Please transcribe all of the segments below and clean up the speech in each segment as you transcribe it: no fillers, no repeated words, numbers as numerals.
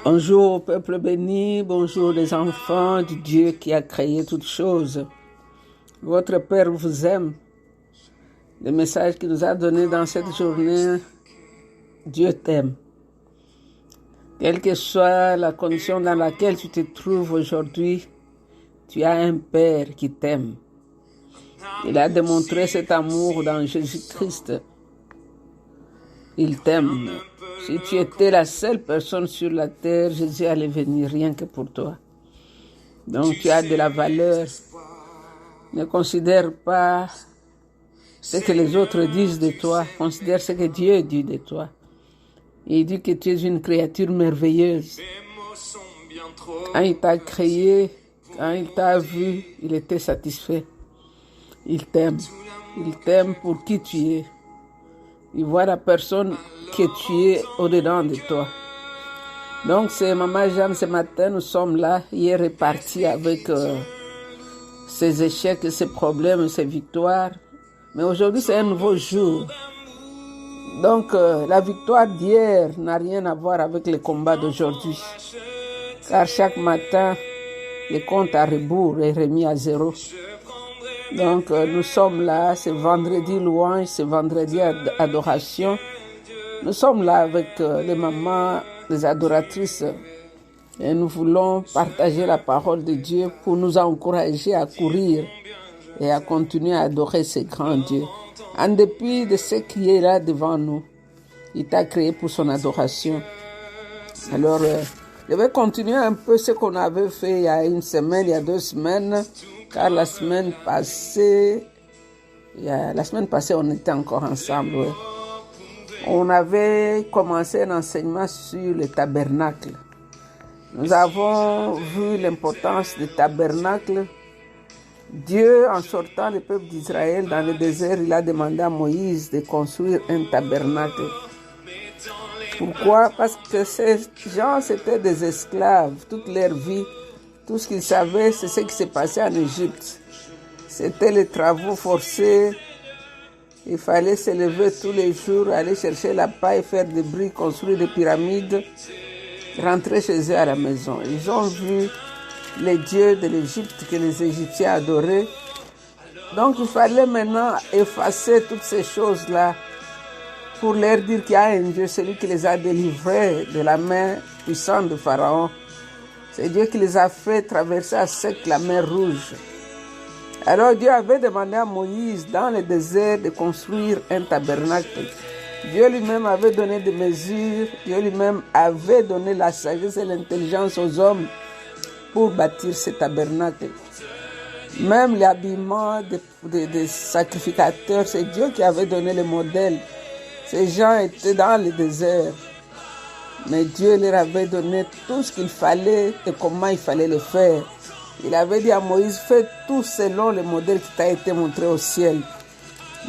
Bonjour peuple béni, bonjour les enfants du Dieu qui a créé toutes choses. Votre Père vous aime. Le message qu'il nous a donné dans cette journée, Dieu t'aime. Quelle que soit la condition dans laquelle tu te trouves aujourd'hui, tu as un Père qui t'aime. Il a démontré cet amour dans Jésus-Christ. Il t'aime. Si tu étais la seule personne sur la terre, Jésus allait venir rien que pour toi. Donc tu as de la valeur. Ne considère pas ce que les autres disent de toi. Considère ce que Dieu dit de toi. Il dit que tu es une créature merveilleuse. Quand il t'a créé, quand il t'a vu, il était satisfait. Il t'aime. Il t'aime pour qui tu es. Il voit la personne que tu es au-dedans de toi. Donc, c'est Maman Jeanne, ce matin, nous sommes là. Hier est parti avec ses échecs, ses problèmes, ses victoires. Mais aujourd'hui, c'est un nouveau jour. Donc, la victoire d'hier n'a rien à voir avec le combat d'aujourd'hui. Car chaque matin, le compte à rebours est remis à zéro. Donc, nous sommes là, c'est vendredi louange, c'est vendredi adoration. Nous sommes là avec les mamans, les adoratrices. Et nous voulons partager la parole de Dieu pour nous encourager à courir et à continuer à adorer ce grand Dieu. En dépit de ce qui est là devant nous, il t'a créé pour son adoration. Alors, je vais continuer un peu ce qu'on avait fait il y a une semaine, il y a 2 semaines. Car la semaine passée, on était encore ensemble. Ouais. On avait commencé un enseignement sur le tabernacle. Nous avons vu l'importance du tabernacle. Dieu, en sortant le peuple d'Israël dans le désert, il a demandé à Moïse de construire un tabernacle. Pourquoi? Parce que ces gens, c'était des esclaves toute leur vie. Tout ce qu'ils savaient, c'est ce qui s'est passé en Égypte. C'était les travaux forcés. Il fallait se lever tous les jours, aller chercher la paille, faire des briques, construire des pyramides, rentrer chez eux à la maison. Ils ont vu les dieux de l'Égypte que les Égyptiens adoraient. Donc il fallait maintenant effacer toutes ces choses-là pour leur dire qu'il y a un Dieu, celui qui les a délivrés de la main puissante de Pharaon. C'est Dieu qui les a fait traverser à sec la mer Rouge. Alors Dieu avait demandé à Moïse dans le désert de construire un tabernacle. Dieu lui-même avait donné des mesures, Dieu lui-même avait donné la sagesse et l'intelligence aux hommes pour bâtir ce tabernacle. Même l'habillement des sacrificateurs, c'est Dieu qui avait donné le modèle. Ces gens étaient dans le désert. Mais Dieu leur avait donné tout ce qu'il fallait et comment il fallait le faire. Il avait dit à Moïse, fais tout selon le modèle qui t'a été montré au ciel.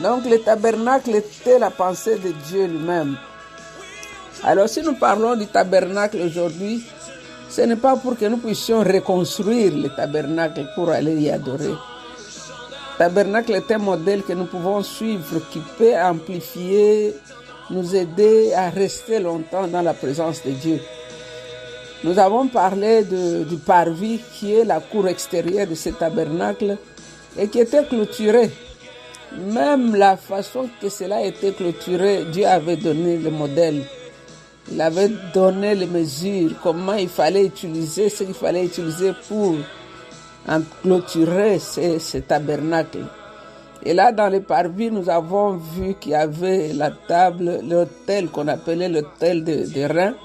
Donc le tabernacle était la pensée de Dieu lui-même. Alors si nous parlons du tabernacle aujourd'hui, ce n'est pas pour que nous puissions reconstruire le tabernacle pour aller y adorer. Le tabernacle est un modèle que nous pouvons suivre qui peut amplifier, nous aider à rester longtemps dans la présence de Dieu. Nous avons parlé du parvis qui est la cour extérieure de ce tabernacle et qui était clôturé. Même la façon que cela a été clôturé, Dieu avait donné le modèle. Il avait donné les mesures, comment il fallait utiliser, ce qu'il fallait utiliser pour clôturer ce tabernacle. Et là, dans le parvis, nous avons vu qu'il y avait la table, l'autel qu'on appelait l'autel de rein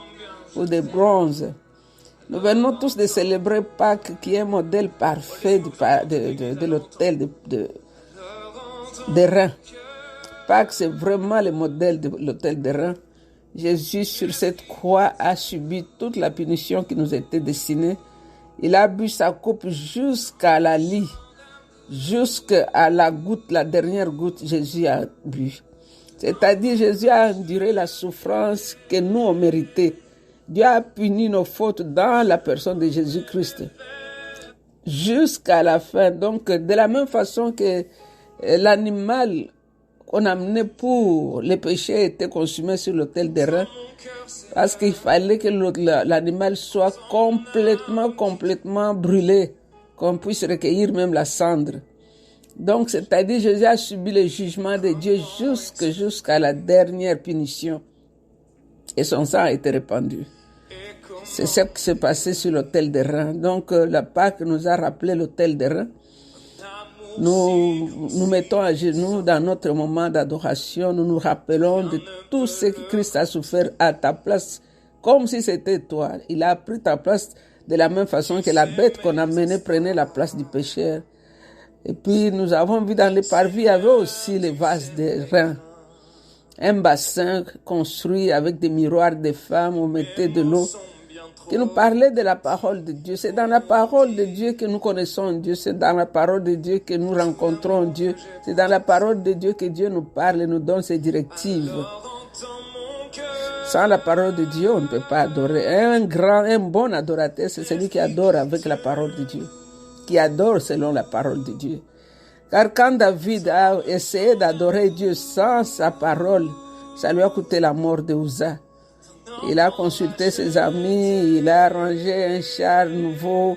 ou de bronze. Nous venons tous de célébrer Pâques, qui est un modèle parfait de l'autel de rein. Pâques, c'est vraiment le modèle de l'autel de rein. Jésus, sur cette croix, a subi toute la punition qui nous était destinée. Il a bu sa coupe jusqu'à la lie. Jusqu'à la goutte, la dernière goutte, Jésus a bu. C'est-à-dire, Jésus a enduré la souffrance que nous on méritait. Dieu a puni nos fautes dans la personne de Jésus-Christ. Jusqu'à la fin. Donc, de la même façon que l'animal qu'on amenait pour les péchés étaient consumés sur l'autel d'airain, parce qu'il fallait que l'animal soit complètement brûlé, qu'on puisse recueillir même la cendre. Donc, c'est-à-dire, Jésus a subi le jugement de Dieu jusqu'à la dernière punition. Et son sang a été répandu. C'est ce qui s'est passé sur l'autel d'airain. Donc, la Pâque nous a rappelé l'autel d'airain. Nous nous mettons à genoux dans notre moment d'adoration. Nous nous rappelons de tout ce que Christ a souffert à ta place, comme si c'était toi. Il a pris ta place de la même façon que la bête qu'on a menée prenait la place du pécheur. Et puis, nous avons vu dans les parvis, il y avait aussi les vases d'airain. Un bassin construit avec des miroirs de femmes, on mettait de l'eau, qui nous parlait de la parole de Dieu. C'est dans la parole de Dieu que nous connaissons Dieu, c'est dans la parole de Dieu que nous rencontrons Dieu, c'est dans la parole de Dieu que Dieu nous parle et nous donne ses directives. Sans la parole de Dieu, on ne peut pas adorer. Un bon adorateur, c'est celui qui adore avec la parole de Dieu, qui adore selon la parole de Dieu. Car quand David a essayé d'adorer Dieu sans sa parole, ça lui a coûté la mort de Uza. Il a consulté ses amis, il a arrangé un char nouveau,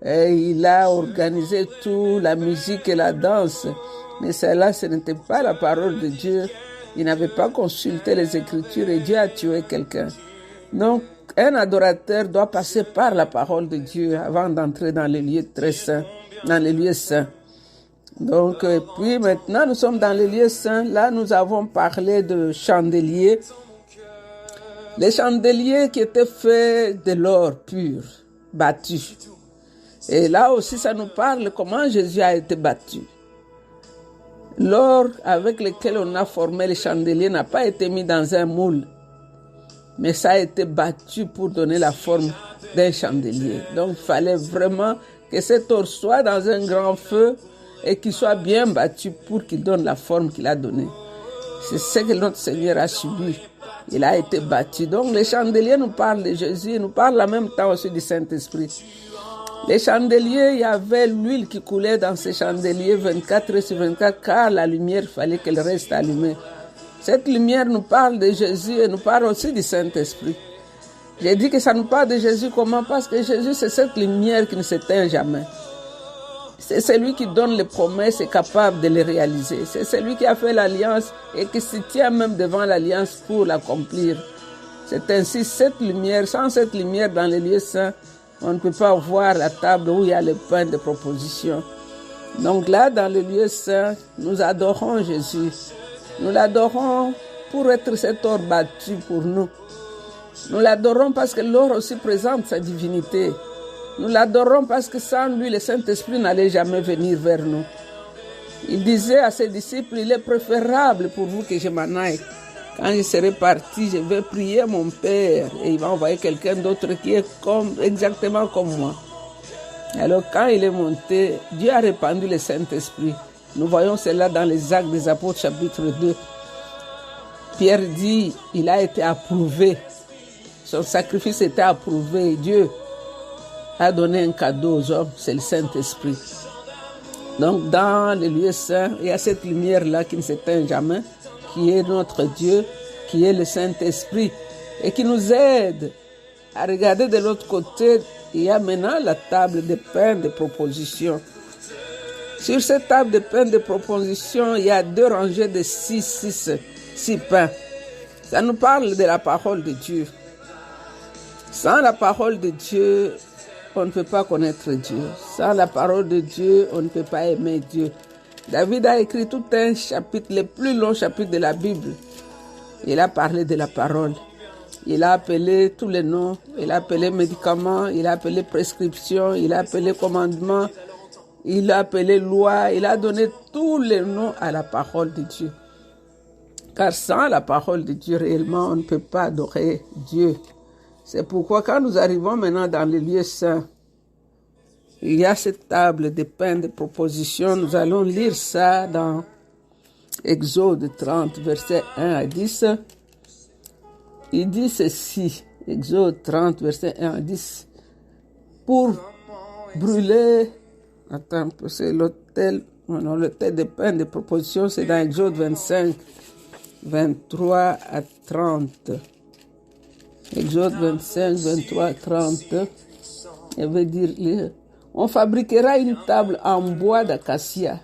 il a organisé tout, la musique et la danse. Mais cela, ce n'était pas la parole de Dieu. Il n'avait pas consulté les Écritures et Dieu a tué quelqu'un. Donc, un adorateur doit passer par la parole de Dieu avant d'entrer dans les lieux très saints, dans les lieux saints. Donc, puis maintenant, nous sommes dans les lieux saints. Là, nous avons parlé de chandeliers. Les chandeliers qui étaient faits de l'or pur, battu. Et là aussi, ça nous parle comment Jésus a été battu. L'or avec lequel on a formé les chandeliers n'a pas été mis dans un moule, mais ça a été battu pour donner la forme d'un chandelier. Donc, il fallait vraiment que cet or soit dans un grand feu et qu'il soit bien battu pour qu'il donne la forme qu'il a donnée. C'est ce que notre Seigneur a subi. Il a été battu. Donc, les chandeliers nous parlent de Jésus, nous parlent en même temps aussi du Saint-Esprit. Les chandeliers, il y avait l'huile qui coulait dans ces chandeliers 24 sur 24, car la lumière, il fallait qu'elle reste allumée. Cette lumière nous parle de Jésus et nous parle aussi du Saint-Esprit. J'ai dit que ça nous parle de Jésus comment? Parce que Jésus, c'est cette lumière qui ne s'éteint jamais. C'est celui qui donne les promesses et est capable de les réaliser. C'est celui qui a fait l'alliance et qui se tient même devant l'alliance pour l'accomplir. C'est ainsi cette lumière, sans cette lumière dans les lieux saints, on ne peut pas voir la table où il y a le pain de proposition. Donc là, dans les lieux saints, nous adorons Jésus. Nous l'adorons pour être cet or battu pour nous. Nous l'adorons parce que l'or aussi présente sa divinité. Nous l'adorons parce que sans lui, le Saint-Esprit n'allait jamais venir vers nous. Il disait à ses disciples, il est préférable pour vous que je m'en aille. Quand je serai parti, je vais prier mon Père et il va envoyer quelqu'un d'autre qui est exactement comme moi. Alors quand il est monté, Dieu a répandu le Saint-Esprit. Nous voyons cela dans les Actes des Apôtres chapitre 2. Pierre dit, il a été approuvé. Son sacrifice était approuvé. Dieu a donné un cadeau aux hommes, c'est le Saint-Esprit. Donc dans les lieux saints, il y a cette lumière-là qui ne s'éteint jamais, qui est notre Dieu, qui est le Saint-Esprit, et qui nous aide à regarder de l'autre côté. Il y a maintenant la table de pain de proposition. Sur cette table de pain de proposition, il y a 2 rangées de 6 pains. Ça nous parle de la parole de Dieu. Sans la parole de Dieu, on ne peut pas connaître Dieu. Sans la parole de Dieu, on ne peut pas aimer Dieu. David a écrit tout un chapitre, le plus long chapitre de la Bible. Il a parlé de la parole. Il a appelé tous les noms. Il a appelé médicaments. Il a appelé prescription. Il a appelé commandement. Il a appelé loi. Il a donné tous les noms à la parole de Dieu. Car sans la parole de Dieu, réellement, on ne peut pas adorer Dieu. C'est pourquoi quand nous arrivons maintenant dans les lieux saints, il y a cette table de pain de proposition. Nous allons lire ça dans Exode 30, versets 1 à 10. Il dit ceci, Exode 30, versets 1 à 10. Pour brûler, attends, c'est l'autel, Non, le texte de pain de proposition, c'est dans Exode 25, 23 à 30. Exode 25, 23 à 30. Il veut dire, on fabriquera une table en bois d'acacia.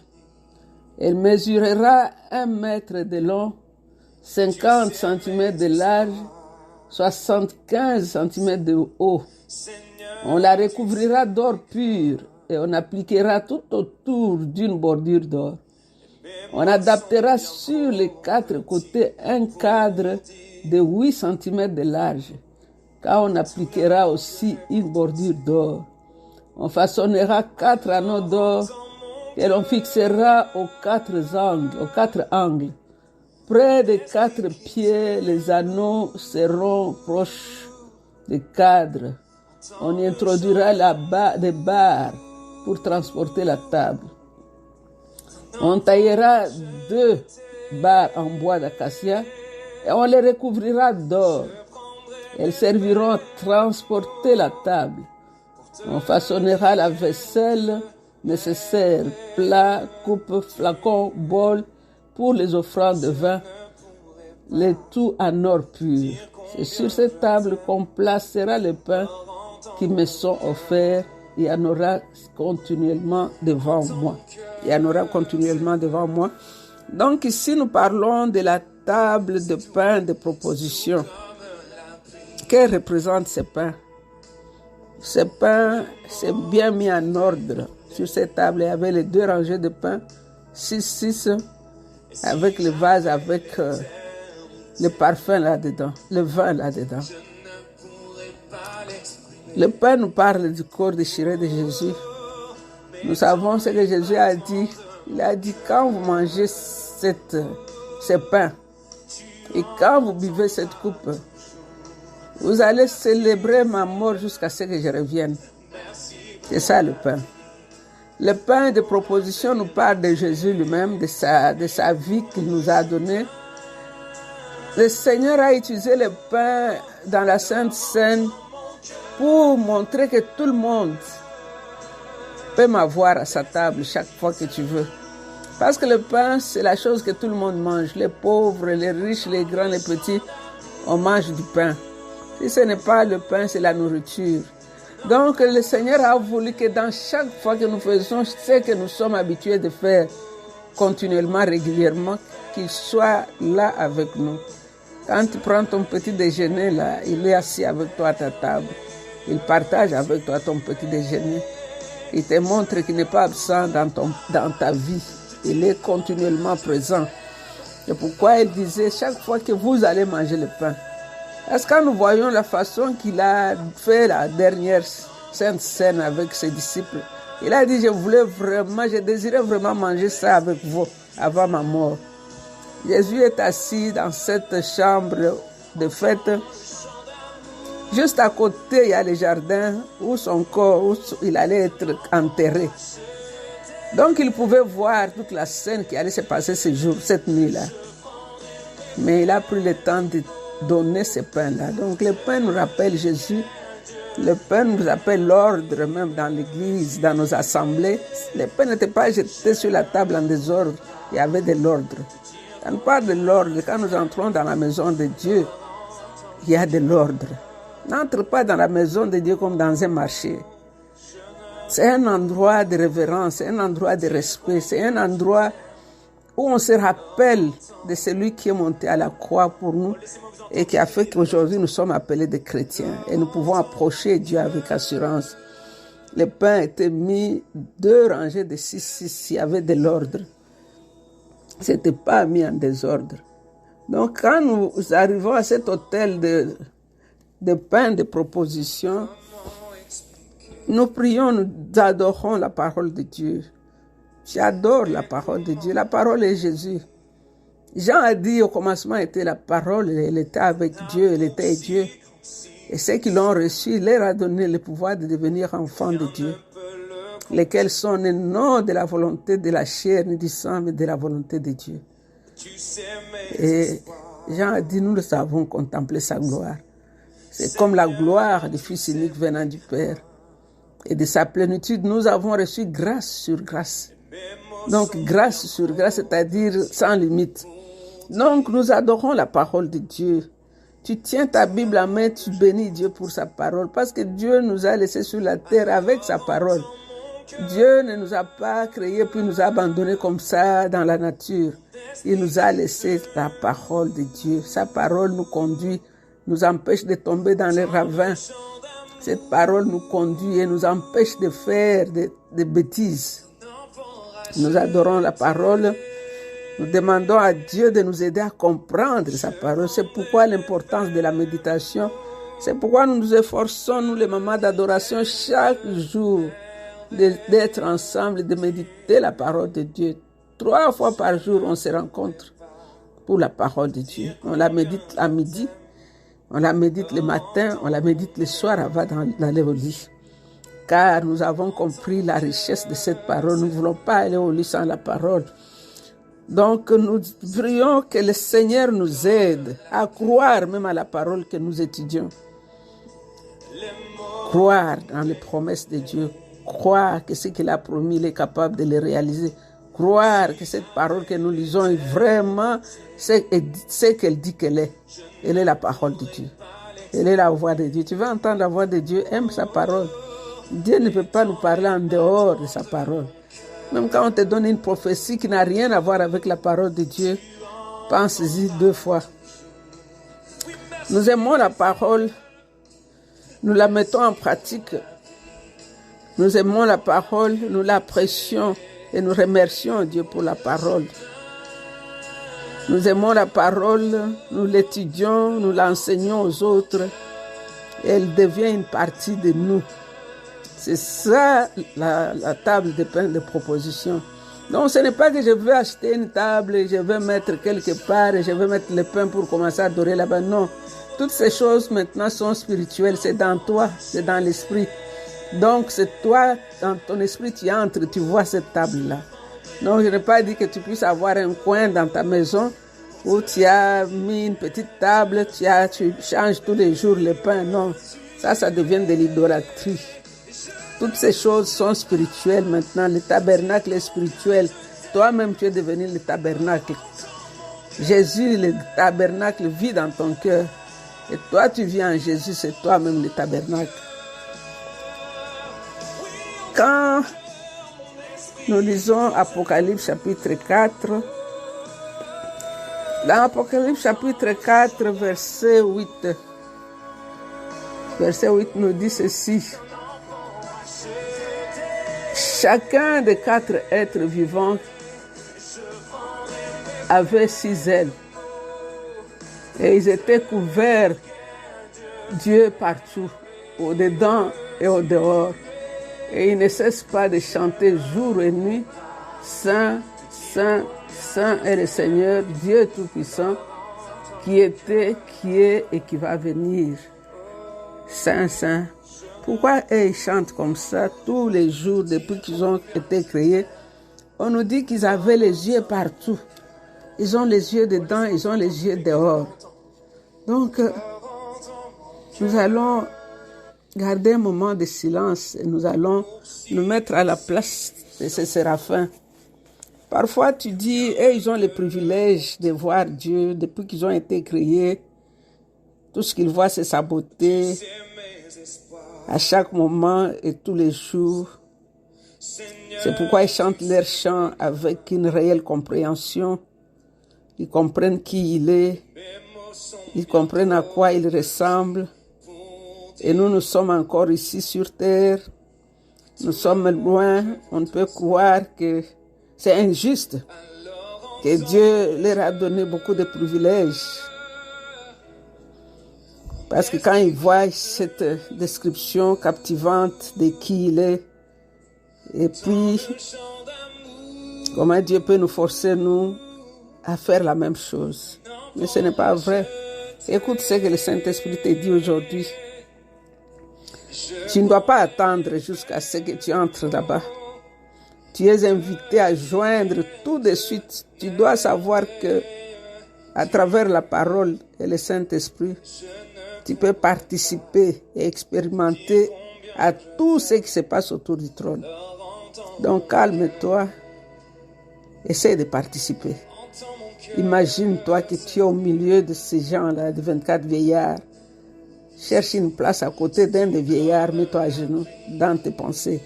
Elle mesurera 1 mètre de long, 50 cm de large, 75 cm de haut. On la recouvrira d'or pur et on appliquera tout autour d'une bordure d'or. On adaptera sur les 4 côtés un cadre de 8 cm de large, car on appliquera aussi une bordure d'or. On façonnera 4 anneaux d'or et l'on fixera aux 4 angles. Près des 4 pieds, les anneaux seront proches des cadres. On y introduira des barres pour transporter la table. On taillera 2 barres en bois d'acacia et on les recouvrira d'or. Elles serviront à transporter la table. On façonnera la vaisselle nécessaire, plats, coupes, flacons, bols, pour les offrandes de vin, le tout en or pur. C'est sur cette table qu'on placera les pains qui me sont offerts. Il y en aura continuellement devant moi. Donc ici, nous parlons de la table de pain de proposition. Que représentent ces pains? Ces pains, c'est bien mis en ordre. Sur cette table, il y avait les 2 rangées de pains, 6, avec le vase, avec le parfum là-dedans, le vin là-dedans. Le pain nous parle du corps déchiré de Jésus. Nous savons ce que Jésus a dit. Il a dit, quand vous mangez ces pains et quand vous buvez cette coupe, vous allez célébrer ma mort jusqu'à ce que je revienne. C'est ça le pain. Le pain de proposition nous parle de Jésus lui-même, de sa vie qu'il nous a donnée. Le Seigneur a utilisé le pain dans la Sainte Seine pour montrer que tout le monde peut m'avoir à sa table chaque fois que tu veux. Parce que le pain, c'est la chose que tout le monde mange. Les pauvres, les riches, les grands, les petits, on mange du pain. Si ce n'est pas le pain, c'est la nourriture. Donc le Seigneur a voulu que dans chaque fois que nous faisons ce que nous sommes habitués de faire continuellement, régulièrement, qu'il soit là avec nous. Quand tu prends ton petit déjeuner là, il est assis avec toi à ta table. Il partage avec toi ton petit déjeuner. Il te montre qu'il n'est pas absent dans ta vie. Il est continuellement présent. C'est pourquoi il disait chaque fois que vous allez manger le pain. Est-ce que nous voyons la façon qu'il a fait la dernière Sainte Seine avec ses disciples? Il a dit, je désirais vraiment manger ça avec vous avant ma mort. Jésus est assis dans cette chambre de fête. Juste à côté, il y a le jardin où son corps, où il allait être enterré. Donc il pouvait voir toute la scène qui allait se passer cette nuit-là. Mais il a pris le temps de donner ce pain-là. Donc le pain nous rappelle Jésus. Le pain nous rappelle l'ordre, même dans l'église, dans nos assemblées. Le pain n'était pas jeté sur la table en désordre. Il y avait de l'ordre. Quand on parle de l'ordre, quand nous entrons dans la maison de Dieu, il y a de l'ordre. N'entre pas dans la maison de Dieu comme dans un marché. C'est un endroit de révérence, c'est un endroit de respect, c'est un endroit où on se rappelle de celui qui est monté à la croix pour nous et qui a fait qu'aujourd'hui nous sommes appelés des chrétiens et nous pouvons approcher Dieu avec assurance. Le pain était mis 2 rangées de 6, il y avait de l'ordre. C'était pas mis en désordre. Donc quand nous arrivons à cet hôtel de pain de proposition, nous prions, nous adorons la parole de Dieu. J'adore la parole de Dieu. La parole est Jésus. Jean a dit au commencement était la parole, elle était avec Dieu, elle était Dieu. Et ceux qui l'ont reçu, il leur a donné le pouvoir de devenir enfants de Dieu, lesquels sont nés non de la volonté de la chair ni du sang, mais de la volonté de Dieu. Et Jean a dit, nous le savons contempler sa gloire. C'est comme la gloire du Fils unique venant du Père. Et de sa plénitude, nous avons reçu grâce sur grâce. Donc, grâce sur grâce, c'est-à-dire sans limite. Donc, nous adorons la parole de Dieu. Tu tiens ta Bible à main, tu bénis Dieu pour sa parole, parce que Dieu nous a laissés sur la terre avec sa parole. Dieu ne nous a pas créés puis nous a abandonnés comme ça dans la nature. Il nous a laissé la parole de Dieu. Sa parole nous conduit, nous empêche de tomber dans les ravins. Cette parole nous conduit et nous empêche de faire des bêtises. Nous adorons la parole. Nous demandons à Dieu de nous aider à comprendre sa parole. C'est pourquoi l'importance de la méditation. C'est pourquoi nous nous efforçons, nous les mamans d'adoration, chaque jour d'être ensemble et de méditer la parole de Dieu. 3 fois par jour, on se rencontre pour la parole de Dieu. On la médite à midi, on la médite le matin, on la médite le soir avant d'aller au lit. Car nous avons compris la richesse de cette parole. Nous ne voulons pas aller au lit sans la parole. Donc, nous prions que le Seigneur nous aide à croire même à la parole que nous étudions. Croire dans les promesses de Dieu. Croire que ce qu'il a promis, il est capable de les réaliser. Croire que cette parole que nous lisons est vraiment ce qu'elle dit qu'elle est. Elle est la parole de Dieu. Elle est la voix de Dieu. Tu veux entendre la voix de Dieu, aime sa parole. Dieu ne peut pas nous parler en dehors de sa parole. Même quand on te donne une prophétie qui n'a rien à voir avec la parole de Dieu, pense-y 2 fois. Nous aimons la parole, nous la mettons en pratique. Nous aimons la parole, nous l'apprécions et nous remercions Dieu pour la parole. Nous aimons la parole, nous l'étudions, nous l'enseignons aux autres. Et elle devient une partie de nous. C'est ça la table de pain de proposition. Donc ce n'est pas que je veux acheter une table et je vais mettre quelque part et je vais mettre le pain pour commencer à adorer là-bas. Non, toutes ces choses maintenant sont spirituelles. C'est dans toi, c'est dans l'esprit. Donc c'est toi, dans ton esprit, tu entres, tu vois cette table-là. Donc je n'ai pas dit que tu puisses avoir un coin dans ta maison où tu as mis une petite table, tu changes tous les jours le pain. Non, ça devient de l'idolâtrie. Toutes ces choses sont spirituelles maintenant. Le tabernacle est spirituel. Toi-même, tu es devenu le tabernacle. Jésus, le tabernacle, vit dans ton cœur. Et toi, tu vis en Jésus, c'est toi-même le tabernacle. Quand nous lisons Apocalypse chapitre 4, dans Apocalypse chapitre 4, verset 8, nous dit ceci. Chacun des 4 êtres vivants avait 6 ailes. Et ils étaient couverts Dieu partout, au-dedans et au-dehors. Et ils ne cessent pas de chanter jour et nuit, Saint, Saint, Saint est le Seigneur, Dieu Tout-Puissant, qui était, qui est et qui va venir. Saint, Saint. Pourquoi ils chantent comme ça tous les jours depuis qu'ils ont été créés? On nous dit qu'ils avaient les yeux partout. Ils ont les yeux dedans, ils ont les yeux dehors. Donc, nous allons garder un moment de silence et nous allons nous mettre à la place de ces séraphins. Parfois, tu dis, ils ont le privilège de voir Dieu depuis qu'ils ont été créés. Tout ce qu'ils voient, c'est sa beauté. À chaque moment et tous les jours. C'est pourquoi ils chantent leurs chants avec une réelle compréhension. Ils comprennent qui il est. Ils comprennent à quoi il ressemble. Et nous sommes encore ici sur terre. Nous sommes loin. On ne peut croire que c'est injuste. Que Dieu leur a donné beaucoup de privilèges. Parce que quand ils voient cette description captivante de qui il est, et puis comment Dieu peut nous forcer, nous, à faire la même chose. Mais ce n'est pas vrai. Écoute ce que le Saint-Esprit te dit aujourd'hui. Tu ne dois pas attendre jusqu'à ce que tu entres là-bas. Tu es invité à joindre tout de suite. Tu dois savoir que à travers la parole et le Saint-Esprit, tu peux participer et expérimenter à tout ce qui se passe autour du trône. Donc calme-toi Essaye de participer. Imagine-toi que tu es au milieu de ces gens-là, de 24 vieillards. Cherche une place à côté d'un des vieillards, mets-toi à genoux dans tes pensées.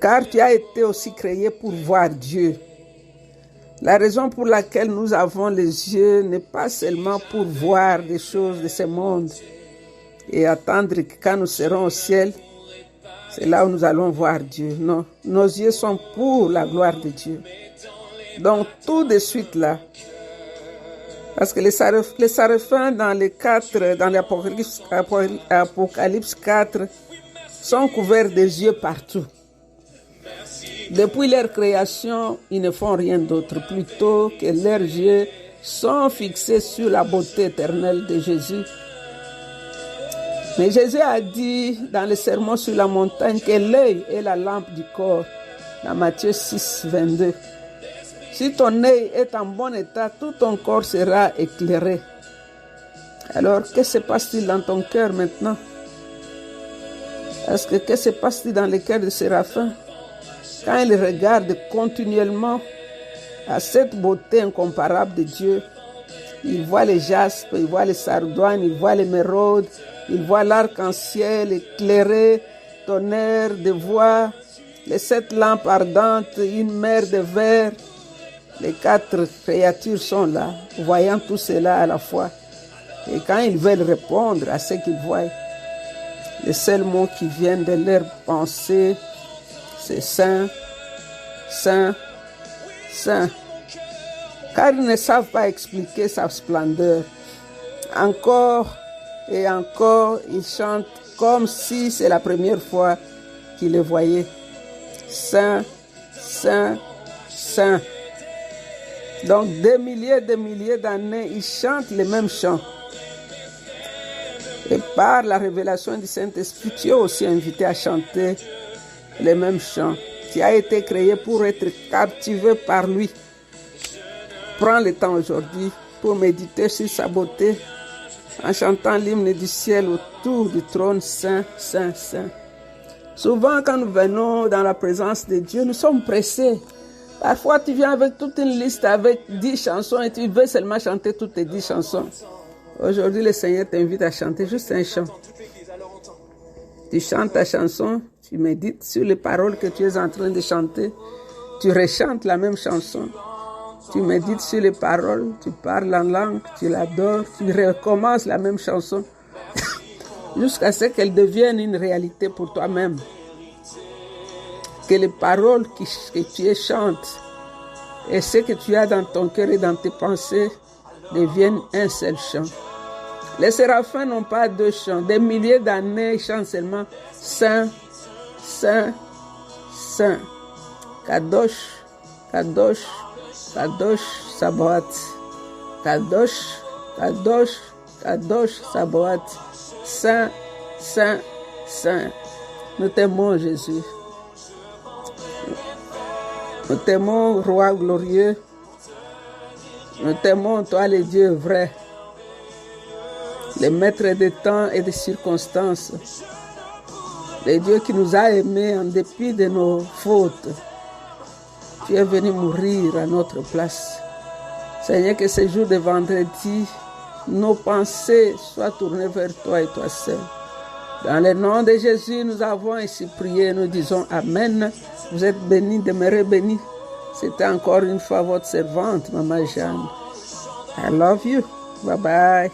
Car tu as été aussi créé pour voir Dieu. La raison pour laquelle nous avons les yeux n'est pas seulement pour voir des choses de ce monde et attendre que quand nous serons au ciel, c'est là où nous allons voir Dieu. Non, nos yeux sont pour la gloire de Dieu. Donc tout de suite là, parce que les séraphins dans l'Apocalypse 4 sont couverts des yeux partout. Depuis leur création, ils ne font rien d'autre, plutôt que leurs yeux sont fixés sur la beauté éternelle de Jésus. Mais Jésus a dit dans le sermon sur la montagne que l'œil est la lampe du corps, dans Matthieu 6, 22. Si ton œil est en bon état, tout ton corps sera éclairé. Alors, que se passe-t-il dans ton cœur maintenant? Que se passe-t-il dans le cœur de Séraphin? Quand ils regardent continuellement à cette beauté incomparable de Dieu, ils voient les jaspes, ils voient les sardoines, ils voient l'émeraude, ils voient l'arc-en-ciel éclairé, tonnerre de voix, les 7 lampes ardentes, une mer de verre. Les 4 créatures sont là, voyant tout cela à la fois. Et quand ils veulent répondre à ce qu'ils voient, les seuls mots qui viennent de leur pensée, c'est Saint, Saint, Saint. Car ils ne savent pas expliquer sa splendeur. Encore et encore, ils chantent comme si c'est la première fois qu'ils le voyaient. Saint, Saint, Saint. Donc des milliers d'années, ils chantent les mêmes chants. Et par la révélation du Saint-Esprit, tu es aussi invité à chanter les mêmes chants. Tu as été créé pour être captivé par lui. Prends le temps aujourd'hui pour méditer sur sa beauté en chantant l'hymne du ciel autour du trône Saint, Saint, Saint. Souvent, quand nous venons dans la présence de Dieu, nous sommes pressés. Parfois, tu viens avec toute une liste avec 10 chansons et tu veux seulement chanter toutes tes 10 chansons. Aujourd'hui, le Seigneur t'invite à chanter juste un chant. Tu chantes ta chanson, tu médites sur les paroles que tu es en train de chanter. Tu rechantes la même chanson. Tu médites sur les paroles, tu parles en langue, tu l'adores, tu recommences la même chanson jusqu'à ce qu'elle devienne une réalité pour toi-même. Que les paroles que tu chantes et ce que tu as dans ton cœur et dans tes pensées deviennent un seul chant. Les séraphins n'ont pas 2 chants. Des milliers d'années, ils chantent seulement Saint, Saint, Saint. Kadosh, Kadosh, Kadosh, Sabaoth. Kadosh, Kadosh, Kadosh, Sabaoth. Saint, Saint, Saint. Nous t'aimons, Jésus. Nous t'aimons, Roi glorieux. Nous t'aimons, toi, le Dieu vrai. Le maître des temps et des circonstances. Le Dieu qui nous a aimés en dépit de nos fautes. Tu es venu mourir à notre place. Seigneur, que ce jour de vendredi, nos pensées soient tournées vers toi et toi seul. Dans le nom de Jésus, nous avons ainsi prié. Nous disons Amen. Vous êtes bénis, demeurez bénis. C'était encore une fois votre servante, Maman Jeanne. I love you. Bye bye.